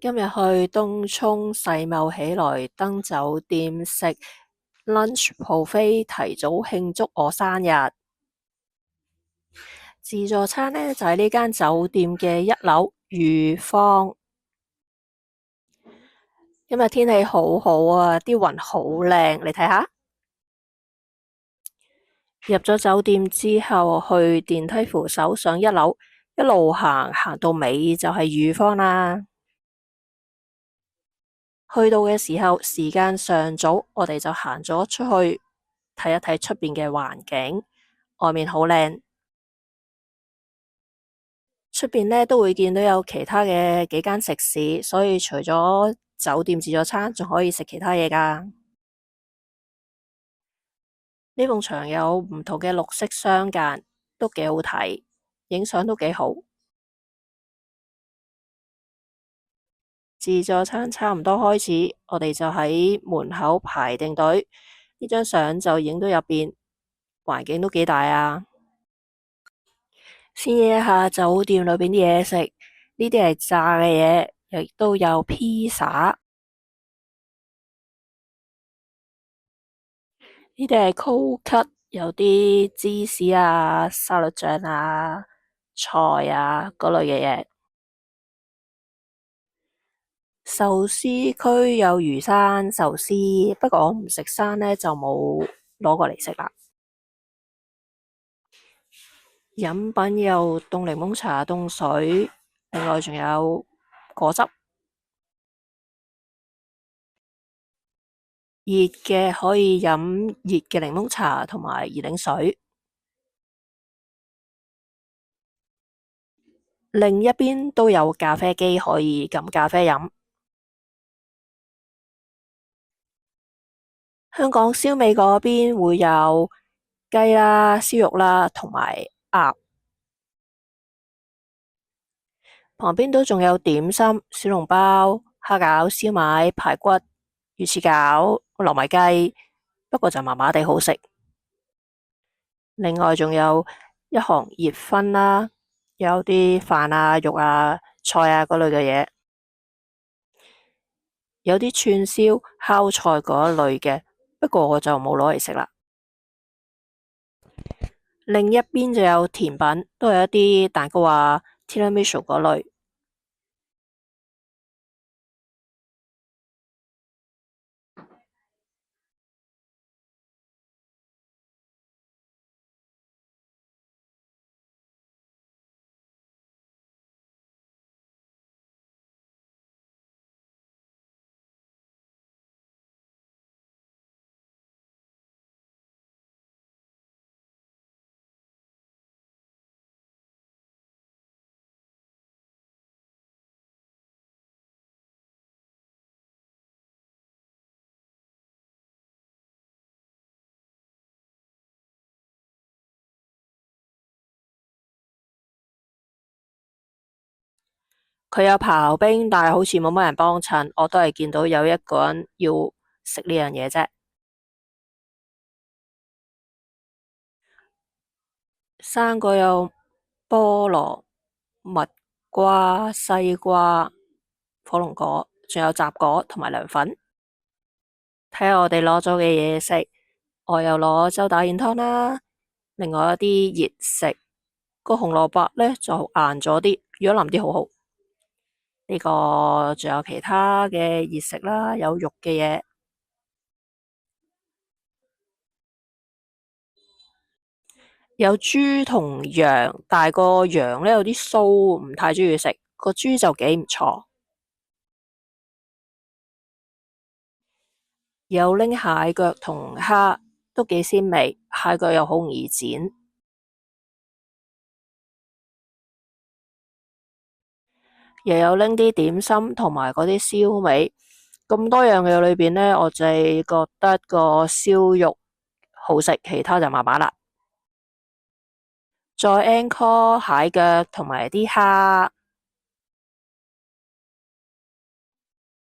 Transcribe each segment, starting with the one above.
今日去東涌世貿喜來登酒店食 lunch buffet，提早慶祝我生日。自助餐呢就喺呢間酒店嘅1樓御坊。今日天氣好好啊，啲雲好靚，你睇下。入咗酒店之後，去電梯扶手上1樓，一路行到尾就係御坊啦。去到嘅時候，時間尚早，我哋就行咗出去睇一睇出邊嘅環境，外面好靚。出邊呢都會見到有其他嘅幾間食肆，所以除咗酒店自助餐，仲可以食其他嘢㗎。呢埲牆有唔同嘅綠色相間，都幾好睇，影相都幾好。自助餐差唔多開始，我哋就喺門口排定隊。呢張相就影到入邊，環境都幾大啊。先影一下酒店裏邊啲嘢食，呢啲係炸嘅嘢，亦都有披薩。呢啲係 cold cut，有啲芝士啊、沙律醬啊、菜啊嗰類嘅嘢。壽司區有魚生壽司，不過我唔食生呢，就冇攞過嚟食啦。飲品有凍檸檬茶、凍水，另外仲有果汁。熱嘅可以飲熱嘅檸檬茶同埋熱檸水。另一邊都有咖啡機可以撳咖啡飲。香港燒味嗰邊會有雞啦、燒肉啦同埋鴨，旁邊都仲有點心、小籠包、蝦餃、燒賣、排骨、魚翅餃、糯米雞，不過就麻麻地好食。另外仲有一行熱葷啦，有啲飯啊、肉啊、菜啊嗰類嘅嘢，有啲串燒、烤菜嗰一類嘅，不過我就冇攞嚟食啦。另一邊就有甜品，都係一啲蛋糕啊、tiramisu 嗰類。佢有刨冰，但係好似冇乜人幫襯，我都係見到有一個人要食呢樣嘢啫。生果有菠蘿、蜜瓜、西瓜、火龍果，仲有雜果同埋涼粉。睇下我哋攞咗嘅嘢食，我又攞周打燕湯啦。另外一啲熱食，個紅蘿蔔呢就硬咗啲，如果腍啲好好。呢個仲有其他嘅熱食啦，有肉嘅嘢，有豬同羊，但係個羊呢有啲騷，唔太鍾意食，個豬就幾唔錯。有拎蟹腳同蝦，都幾鮮味，蟹腳又好容易剪。又有拎啲點心同埋嗰啲燒味，咁多樣嘢裏邊呢，我就係覺得個燒肉好食，其他就麻麻啦。再 encore 蟹腳同埋啲蝦，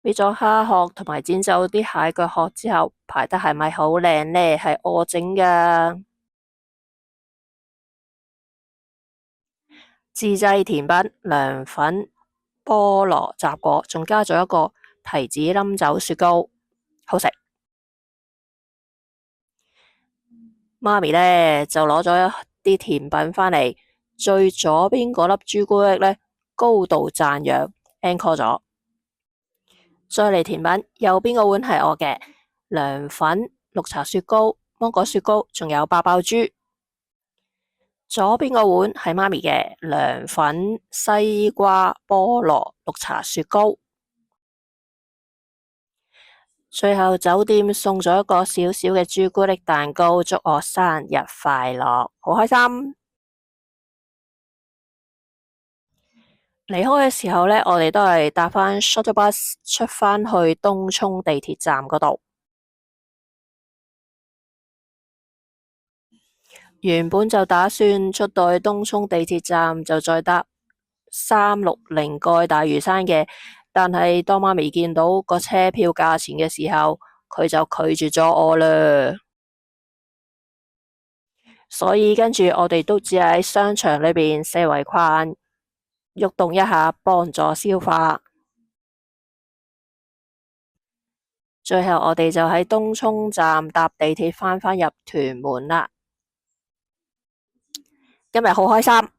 俾咗蝦殼同埋剪走啲蟹腳殼之後，排得係咪好靚呢？係我整噶。自製甜品涼粉，菠蘿雜果，仲加咗一個提子冧酒雪糕，好食。媽咪呢就攞咗一啲甜品返嚟，最左邊嗰粒朱古力呢高度讚揚 encore 咗。再嚟甜品，右邊個碗係我嘅涼粉、綠茶雪糕、芒果雪糕，仲有爆爆珠。左邊個碗係媽咪嘅涼粉、西瓜、菠蘿、綠茶雪糕。最後酒店送咗一個小小嘅朱古力蛋糕，祝我生日快樂，好開心。離開嘅時候呢，我哋都係搭返 shuttle bus 出返去東涌地鐵站嗰度。原本就打算出到去東涌地鐵站就再搭360過去大嶼山嘅，但係當媽咪見到個車票價錢嘅時候，佢就拒絕咗我啦。所以跟住我哋都只係喺商場裏邊四圍逛，喐動一下幫助消化。最後我哋就喺東涌站搭地鐵返返入屯門啦。今日好開心。